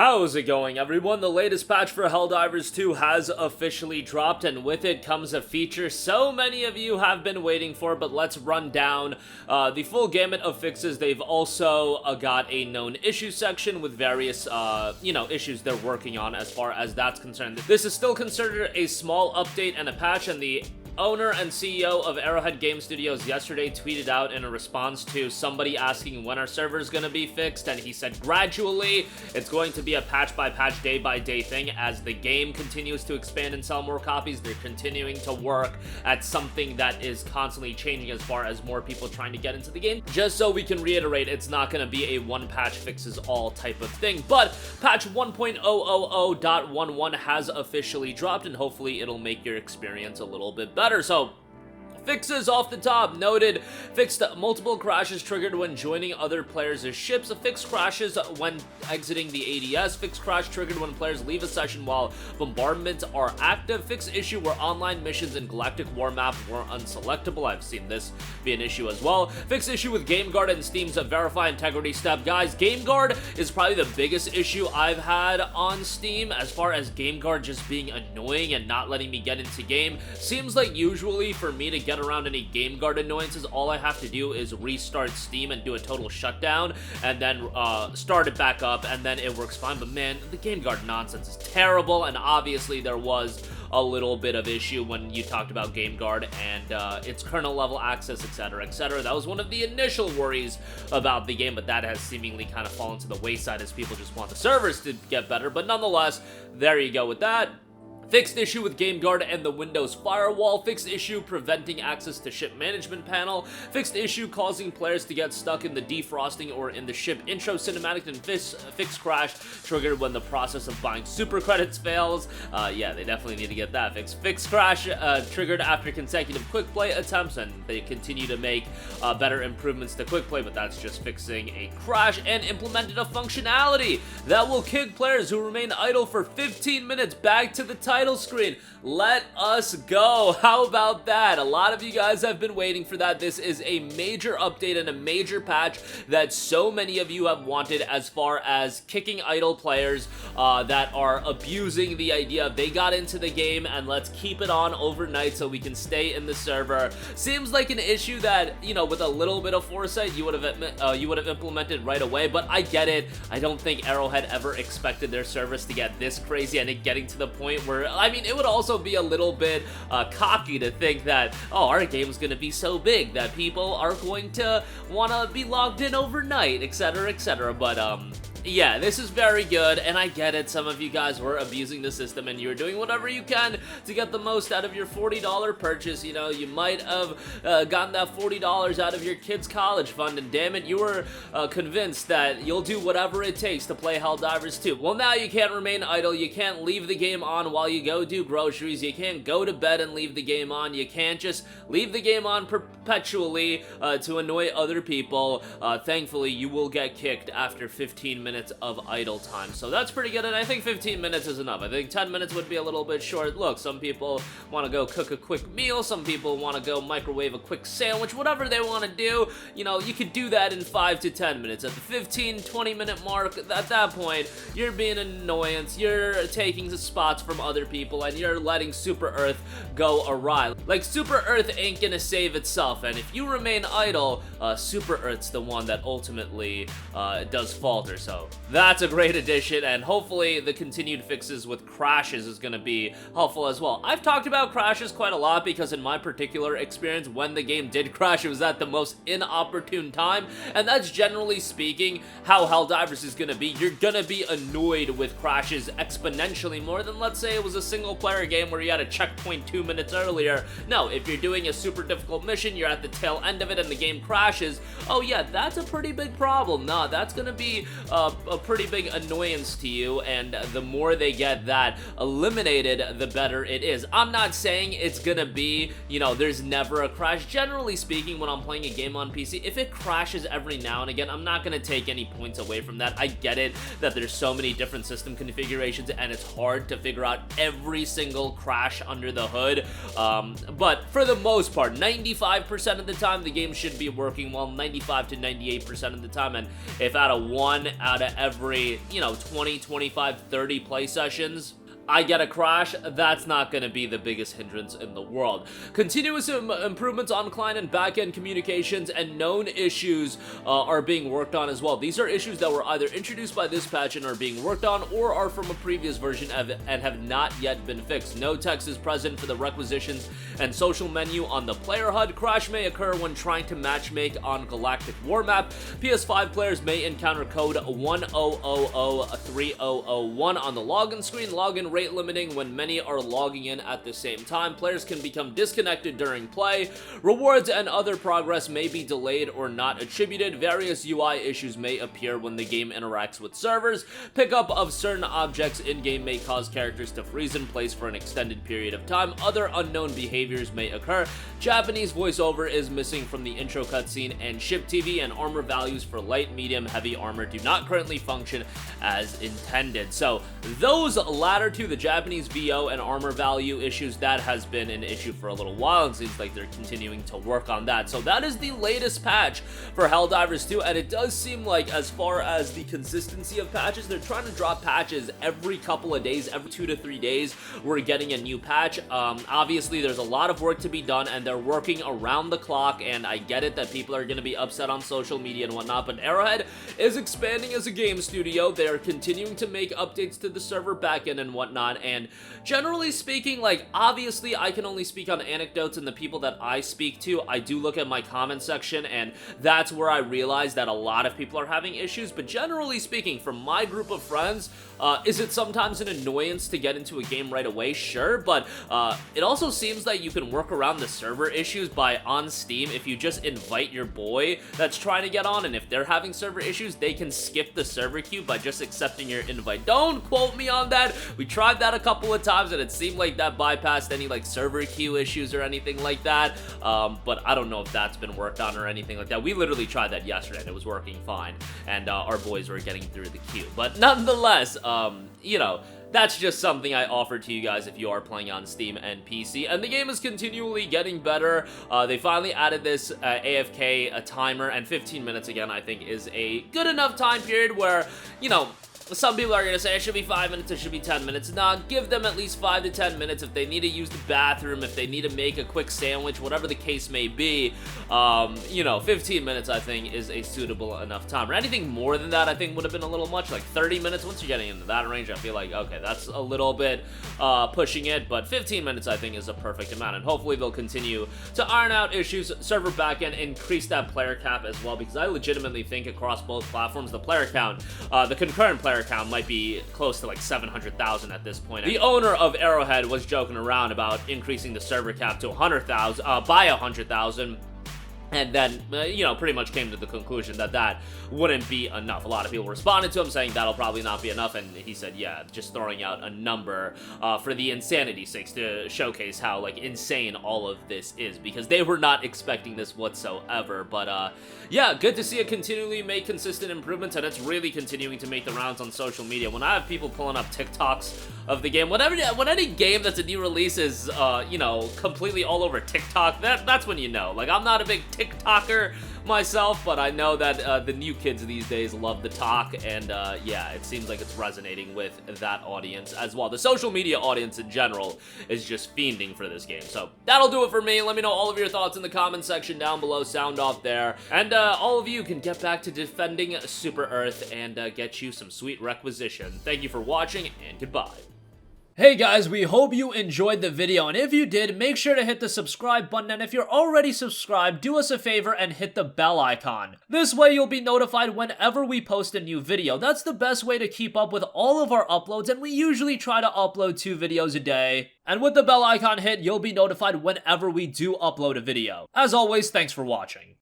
How's it going, everyone? The latest patch for Helldivers 2 has officially dropped, and with it comes a feature so many of you have been waiting for, but let's run down the full gamut of fixes. They've also got a known issue section with various, issues they're working on as far as that's concerned. This is still considered a small update and a patch, and the owner and CEO of Arrowhead Game Studios yesterday tweeted out in a response to somebody asking when our server's gonna be fixed, and he said gradually. It's going to be a patch by patch, day by day thing. As the game continues to expand and sell more copies, they're continuing to work at something that is constantly changing as far as more people trying to get into the game. Just so we can reiterate, it's not gonna be a one patch fixes all type of thing, but patch 1.000.11 has officially dropped, and hopefully it'll make your experience a little bit better. So, fixes off the top noted: fixed multiple crashes triggered when joining other players' ships, fixed crashes when exiting the ADS, fixed crash triggered when players leave a session while bombardments are active, fixed issue where online missions in Galactic War Map were unselectable. I've seen this be an issue as well. Fixed issue with GameGuard and Steam's verify integrity step. Guys, GameGuard is probably the biggest issue I've had on Steam as far as GameGuard just being annoying and not letting me get into game. Seems like usually for me to get around any GameGuard annoyances, all I have to do is restart Steam and do a total shutdown and then start it back up, and then it works fine. But man, the GameGuard nonsense is terrible, and obviously there was a little bit of issue when you talked about GameGuard and its kernel level access, etc, etc. That was one of the initial worries about the game, but that has seemingly kind of fallen to the wayside as people just want the servers to get better. But nonetheless, there you go with that. Fixed issue with GameGuard and the Windows firewall, fixed issue preventing access to ship management panel, fixed issue causing players to get stuck in the defrosting or in the ship intro cinematic, and fixed crash triggered when the process of buying super credits fails. Yeah, they definitely need to get that fixed. Fixed crash triggered after consecutive quick play attempts, and they continue to make better improvements to quick play, but that's just fixing a crash. And implemented a functionality that will kick players who remain idle for 15 minutes back to the title screen. Let us go. How about that? A lot of you guys have been waiting for that. This is a major update and a major patch that so many of you have wanted as far as kicking idle players that are abusing the idea of they got into the game and let's keep it on overnight so we can stay in the server. Seems like an issue that, you know, with a little bit of foresight you would have implemented right away, but I get it. I don't think Arrowhead ever expected their service to get this crazy, and it getting to the point where, I mean, it would also be a little bit cocky to think that, oh, our game's gonna be so big that people are going to want to be logged in overnight, etc, etc. But yeah, this is very good, and I get it. Some of you guys were abusing the system, and you were doing whatever you can to get the most out of your $40 purchase. You know, you might have gotten that $40 out of your kid's college fund, and damn it, you were convinced that you'll do whatever it takes to play Helldivers 2. Well, now you can't remain idle. You can't leave the game on while you go do groceries. You can't go to bed and leave the game on. You can't just leave the game on perpetually to annoy other people. Thankfully, you will get kicked after 15 minutes of idle time, so that's pretty good, and I think 15 minutes is enough. I think 10 minutes would be a little bit short. Look, some people want to go cook a quick meal, some people want to go microwave a quick sandwich, whatever they want to do, you know, you could do that in 5 to 10 minutes. At the 15-20 minute mark, at that point, you're being an annoyance, you're taking the spots from other people, and you're letting Super Earth go awry. Like, Super Earth ain't gonna save itself, and if you remain idle, Super Earth's the one that ultimately does falter. So that's a great addition, and hopefully the continued fixes with crashes is going to be helpful as well. I've talked about crashes quite a lot because in my particular experience, when the game did crash, it was at the most inopportune time, and that's generally speaking how Helldivers is going to be. You're going to be annoyed with crashes exponentially more than, let's say, it was a single player game where you had a checkpoint 2 minutes earlier. No, if you're doing a super difficult mission, you're at the tail end of it and the game crashes, oh yeah, that's a pretty big problem. Nah, that's going to be a pretty big annoyance to you, and the more they get that eliminated, the better it is. I'm not saying it's gonna be, you know, there's never a crash. Generally speaking, when I'm playing a game on PC, if it crashes every now and again, I'm not gonna take any points away from that. I get it that there's so many different system configurations and it's hard to figure out every single crash under the hood, but for the most part, 95% of the time the game should be working well, 95 to 98% of the time, and if out of 1 out out of every, 20, 25, 30 play sessions, I get a crash, that's not going to be the biggest hindrance in the world. Continuous improvements on client and backend communications and known issues are being worked on as well. These are issues that were either introduced by this patch and are being worked on, or are from a previous version and have not yet been fixed. No text is present for the requisitions and social menu on the player HUD. Crash may occur when trying to matchmake on Galactic War Map. PS5 players may encounter code 10003001 on the login screen. Login rate limiting when many are logging in at the same time. Players can become disconnected during play. Rewards and other progress may be delayed or not attributed. Various UI issues may appear when the game interacts with servers. Pickup of certain objects in-game may cause characters to freeze in place for an extended period of time. Other unknown behaviors may occur. Japanese voiceover is missing from the intro cutscene, and ship TV and armor values for light, medium, heavy armor do not currently function as intended. So those latter two, the Japanese VO and armor value issues, that has been an issue for a little while, and seems like they're continuing to work on that. So that is the latest patch for Helldivers 2, and it does seem like, as far as the consistency of patches, they're trying to drop patches every couple of days. Every 2 to 3 days we're getting a new patch. Obviously there's a lot of work to be done, and they're working around the clock, and I get it that people are going to be upset on social media and whatnot, but Arrowhead is expanding as a game studio. They are continuing to make updates to the server backend and whatnot, and generally speaking, like, obviously I can only speak on anecdotes and the people that I speak to. I do look at my comment section, and that's where I realize that a lot of people are having issues, but generally speaking, from my group of friends, is it sometimes an annoyance to get into a game right away? Sure, but it also seems that you can work around the server issues by, on Steam, if you just invite your boy that's trying to get on, and if they're having server issues, they can skip the server queue by just accepting your invite. Don't quote me on that. We tried that a couple of times, and it seemed like that bypassed any, like, server queue issues or anything like that, but I don't know if that's been worked on or anything like that. We literally tried that yesterday, and it was working fine, and our boys were getting through the queue. But nonetheless, that's just something I offered to you guys if you are playing on Steam and PC, and the game is continually getting better. They finally added this AFK timer, and 15 minutes, again, I think is a good enough time period where, some people are going to say it should be 5 minutes, it should be 10 minutes. Nah, give them at least 5 to 10 minutes if they need to use the bathroom, if they need to make a quick sandwich, whatever the case may be. 15 minutes, I think, is a suitable enough time. Or anything more than that, I think, would have been a little much. Like 30 minutes, once you're getting into that range, I feel like, okay, that's a little bit pushing it, but 15 minutes, I think, is a perfect amount, and hopefully they'll continue to iron out issues, server backend, increase that player cap as well, because I legitimately think across both platforms, the player count, the concurrent player count might be close to like 700,000 at this point. The owner of Arrowhead was joking around about increasing the server cap to 100,000, by 100,000. And then, pretty much came to the conclusion that that wouldn't be enough. A lot of people responded to him saying that'll probably not be enough, and he said, yeah, just throwing out a number for the insanity sakes to showcase how, like, insane all of this is, because they were not expecting this whatsoever. But, yeah, good to see it continually make consistent improvements, and it's really continuing to make the rounds on social media. When I have people pulling up TikToks of the game, when any game that's a new release is, completely all over TikTok, that's when you know. Like, I'm not a big TikToker myself, but I know that the new kids these days love the talk, and yeah, it seems like it's resonating with that audience as well. The social media audience in general is just fiending for this game. So that'll do it for me. Let me know all of your thoughts in the comment section down below. Sound off there, and all of you can get back to defending Super Earth and get you some sweet requisition. Thank you for watching, and goodbye. Hey guys, we hope you enjoyed the video, and if you did, make sure to hit the subscribe button, and if you're already subscribed, do us a favor and hit the bell icon. This way you'll be notified whenever we post a new video. That's the best way to keep up with all of our uploads, and we usually try to upload 2 videos a day. And with the bell icon hit, you'll be notified whenever we do upload a video. As always, thanks for watching.